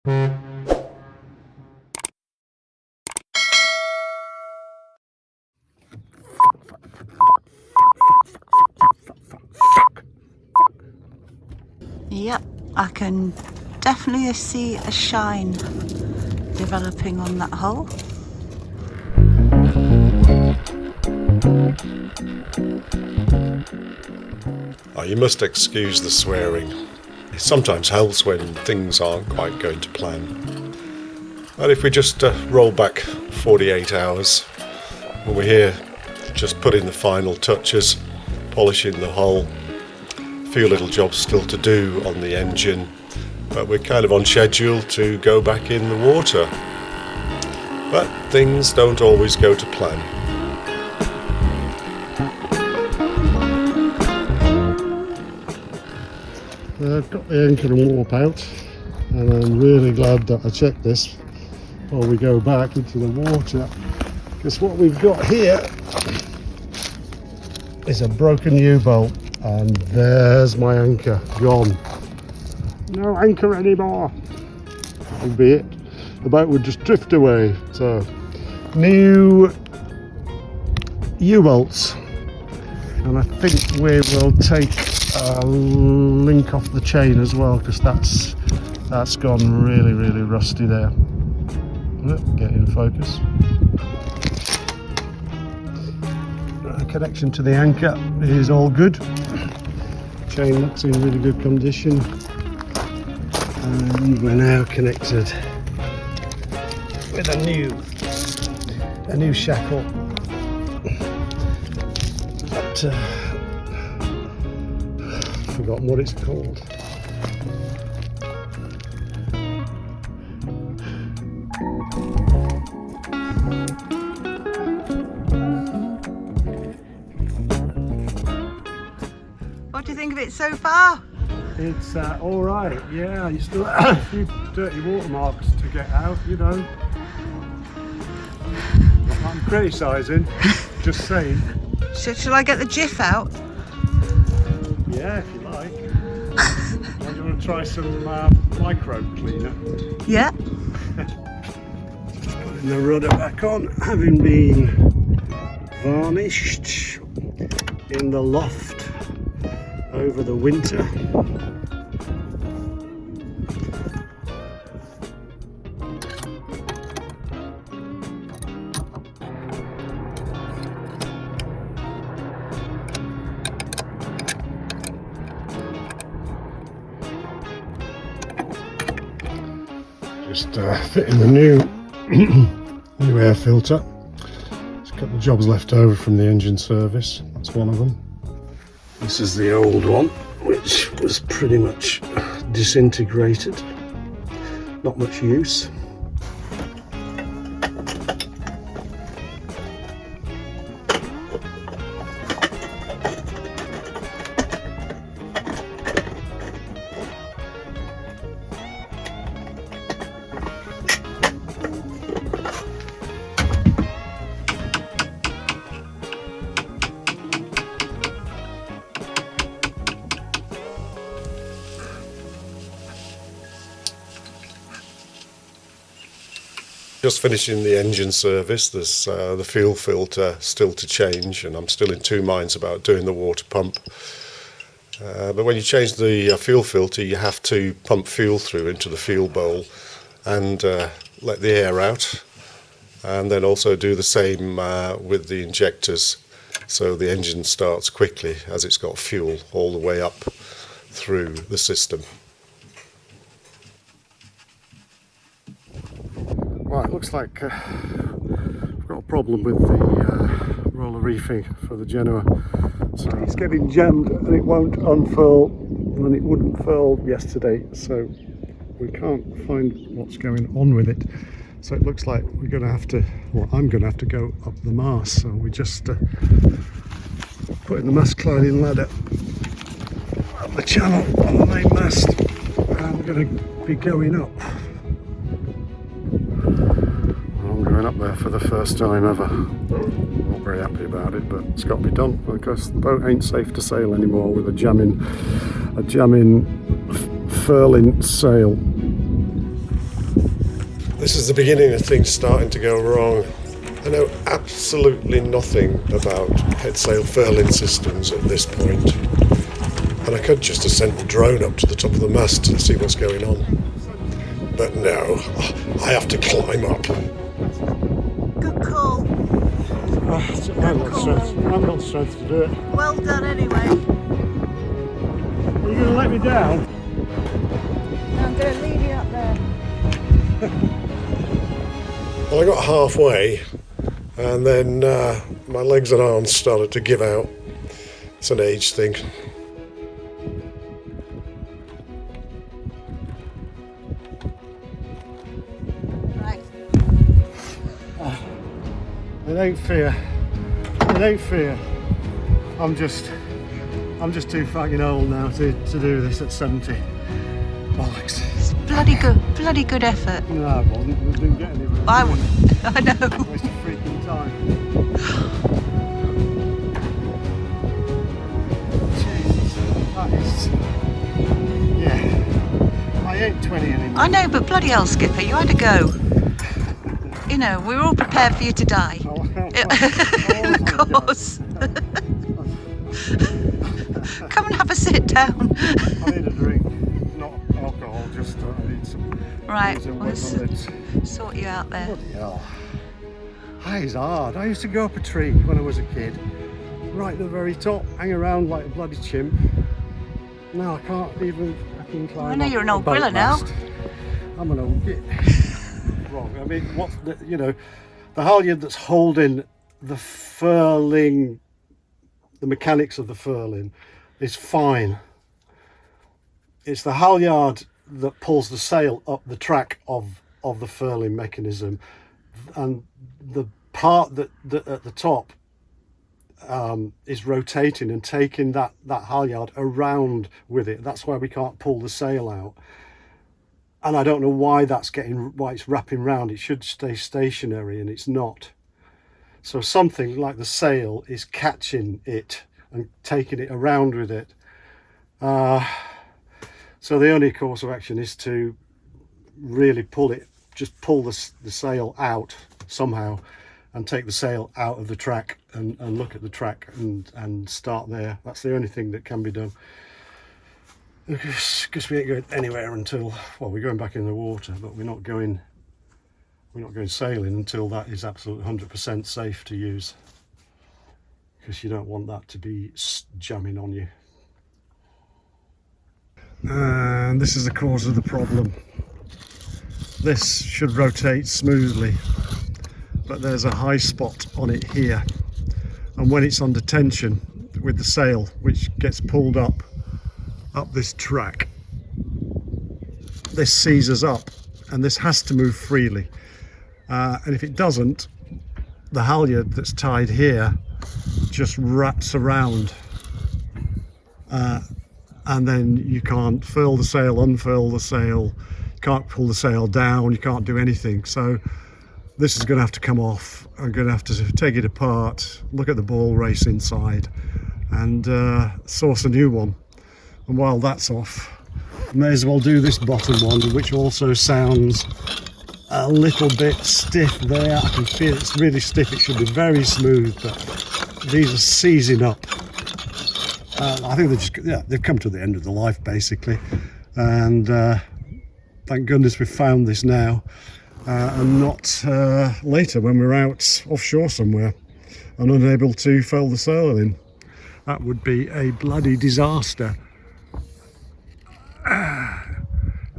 Yep, I can definitely see a shine developing on that hull. Oh, you must excuse the swearing. It sometimes helps when things aren't quite going to plan. And if we just roll back 48 hours, when we're here just putting the final touches, polishing the hull, a few little jobs still to do on the engine, but we're kind of on schedule to go back in the water. But things don't always go to plan. I've got the anchor and warp out, and I'm really glad that I checked this before we go back into the water, because what we've got here is a broken U-bolt, and there's my anchor gone. No anchor anymore, albeit the boat would just drift away. So new U-bolts, and I think we will take a link off the chain as well, because that's gone really rusty there. Get in focus. Connection to the anchor is all good. Chain looks in really good condition, and we're now connected with a new shackle. But forgotten what it's called. What do you think of it so far? It's all right. Yeah, you still have a few dirty watermarks to get out, you know. I'm criticising, just saying. Shall I get the jiff out? Yeah, if you like. Do you want to try some micro cleaner? Yeah. Just putting the rudder back on, having been varnished in the loft over the winter. Just fitting the new air filter. There's a couple of jobs left over from the engine service. That's one of them. This is the old one, which was pretty much disintegrated. Not much use. Just finishing the engine service. There's the fuel filter still to change, and I'm still in two minds about doing the water pump. But when you change the fuel filter, you have to pump fuel through into the fuel bowl and let the air out, and then also do the same with the injectors, so the engine starts quickly as it's got fuel all the way up through the system. Right, looks like we've got a problem with the roller reefing for the Genoa. So it's getting jammed and it won't unfurl, and it wouldn't furl yesterday, so we can't find what's going on with it. So it looks like we're going to have to, well, I'm going to have to go up the mast. So we're just putting the mast climbing ladder up the channel on the main mast, and we're going to be going up. I'm going up there for the first time ever. Not very happy about it, but it's got to be done because the boat ain't safe to sail anymore with a jamming furling sail. This is the beginning of things starting to go wrong. I know absolutely nothing about headsail furling systems at this point, and I could just have sent the drone up to the top of the mast to see what's going on. But no, I have to climb up. Good call. I've got strength to do it. Well done anyway. Are you going to let me down? I'm going to leave you up there. Well, I got halfway, and then my legs and arms started to give out. It's an age thing. Right. It ain't fear. It ain't fear. I'm just too fucking old now to do this at 70. Bollocks. It's bloody good effort. No, I wasn't. We didn't get anywhere. I know. Waste of freaking time. Jesus, that is. Yeah. I ain't 20 anymore. I know, but bloody hell, Skipper, you had to go. You know, we were all prepared for you to die. Of course. Come and have a sit down. I need a drink, not alcohol, just I need some. Right, some we'll wet my lips. sort you out there. Bloody hell. That is hard. I used to go up a tree when I was a kid, right at the very top, hang around like a bloody chimp. Now I can't even fucking climb. I know up you're an a old boat griller now. mast. I'm an old git. Wrong. I mean, what's the, the halyard that's holding the furling, the mechanics of the furling is fine. It's the halyard that pulls the sail up the track of the furling mechanism, and the part that at the top is rotating and taking that halyard around with it. That's why we can't pull the sail out. And I don't know why why it's wrapping round. It should stay stationary, and it's not. So something like the sail is catching it and taking it around with it. So the only course of action is to really just pull the sail out somehow, and take the sail out of the track and look at the track and start there. That's the only thing that can be done. Because we ain't going anywhere until, well, we're going back in the water, but we're not going sailing until that is absolutely 100% safe to use, because you don't want that to be jamming on you. And this is the cause of the problem. This should rotate smoothly, but there's a high spot on it here, and when it's under tension with the sail, which gets pulled up this track, this seizures up, and this has to move freely, and if it doesn't, the halyard that's tied here just wraps around, and then you can't furl the sail, unfurl the sail, you can't pull the sail down, you can't do anything. So this is going to have to come off. I'm going to have to take it apart, look at the ball race inside, and source a new one. And while that's off, I may as well do this bottom one, which also sounds a little bit stiff there. I can feel it's really stiff. It should be very smooth, but these are seizing up. I think they've come to the end of the life basically, and thank goodness we've found this now, and not later when we're out offshore somewhere and unable to furl the sail in. That would be a bloody disaster.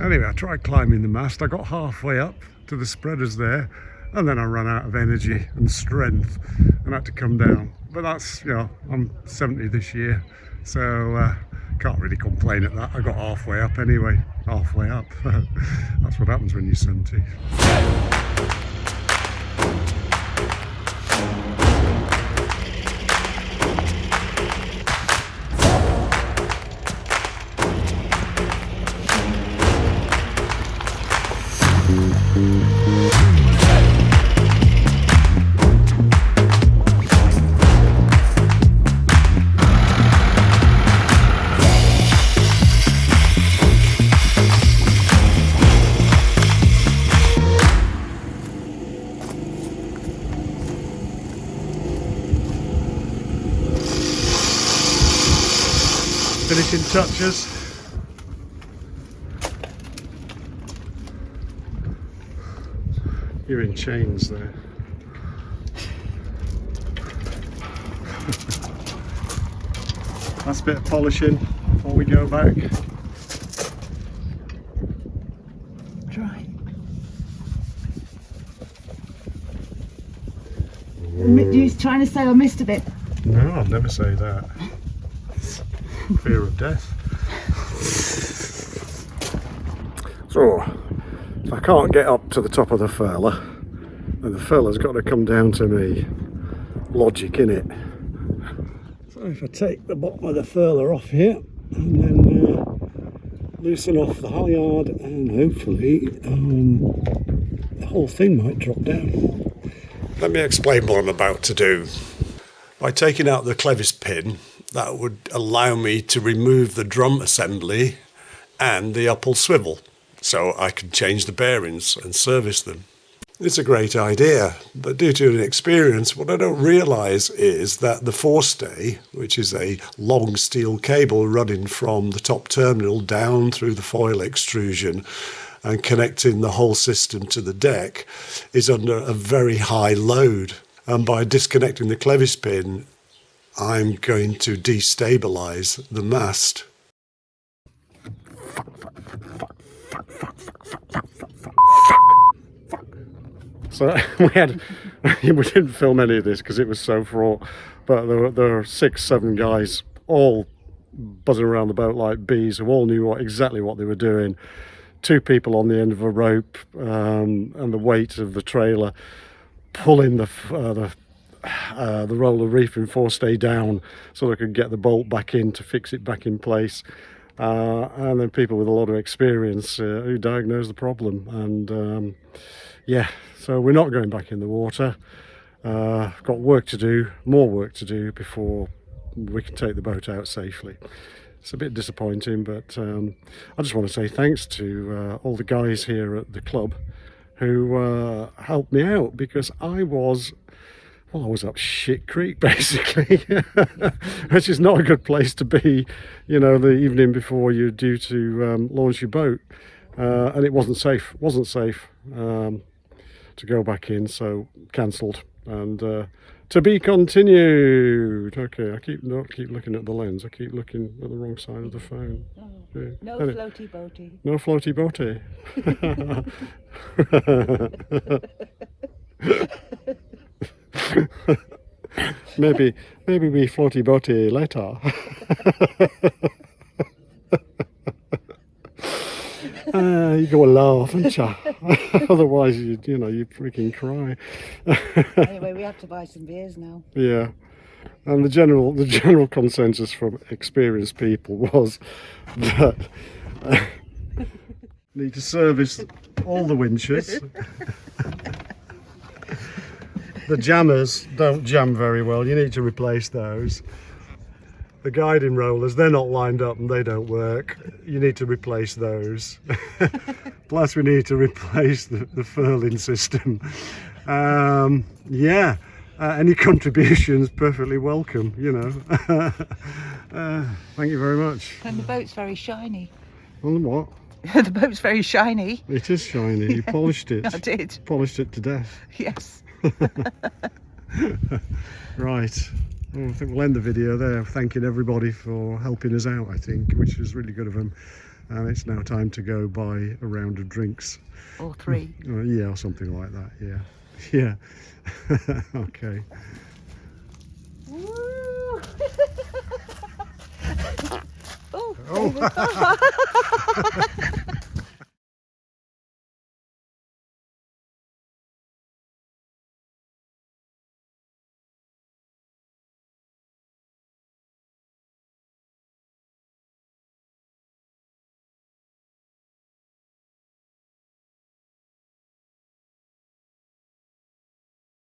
Anyway, I tried climbing the mast. I got halfway up to the spreaders there, and then I ran out of energy and strength and had to come down. But that's, I'm 70 this year, so can't really complain at that. I got halfway up anyway. Halfway up. That's what happens when you're 70. finishing touches. You're in chains there. Last bit of polishing before we go back. Try. You was trying to say I missed a bit. No, I'll never say that. Fear of death. So, if I can't get up to the top of the furler, then the furler's got to come down to me. Logic, innit? So if I take the bottom of the furler off here, and then loosen off the halyard, and hopefully the whole thing might drop down. Let me explain what I'm about to do. By taking out the clevis pin, that would allow me to remove the drum assembly and the upple swivel, so I can change the bearings and service them. It's a great idea, but due to inexperience, what I don't realise is that the forestay, which is a long steel cable running from the top terminal down through the foil extrusion and connecting the whole system to the deck, is under a very high load. And by disconnecting the clevis pin, I'm going to destabilise the mast. So we didn't film any of this because it was so fraught, but there were 6-7 guys all buzzing around the boat like bees, who all knew exactly what they were doing. 2 people on the end of a rope, and the weight of the trailer pulling the roller reefing forestay down so they could get the bolt back in to fix it back in place. And then people with a lot of experience who diagnosed the problem. And yeah, so we're not going back in the water. Got work to do, more work to do before we can take the boat out safely. It's a bit disappointing, but I just want to say thanks to all the guys here at the club who helped me out, because I was up shit creek basically, which is not a good place to be, you know, the evening before you're due to launch your boat, and it wasn't safe to go back in, so cancelled, and to be continued. Okay, I keep looking at the lens. I keep looking at the wrong side of the phone. Oh, Yeah. no floaty boaty. No floaty boaty. maybe we floaty boaty later. You go and laugh, and otherwise you freaking cry. Anyway, we have to buy some beers now. Yeah, and the general consensus from experienced people was that need to service all the winches. The jammers don't jam very well. You need to replace those. The guiding rollers, they're not lined up and they don't work. You need to replace those. Plus we need to replace the furling system. Yeah, any contributions perfectly welcome, you know. Thank you very much. And the boat's very shiny. Well, what? The boat's very shiny. It is shiny. You polished it. I did. Polished it to death. Yes. Right. Well, I think we'll end the video there, thanking everybody for helping us out, I think, which was really good of them. And it's now time to go buy a round of drinks. Or 3. Yeah, or something like that, yeah. Yeah. Okay. Woo! Oh. Oh.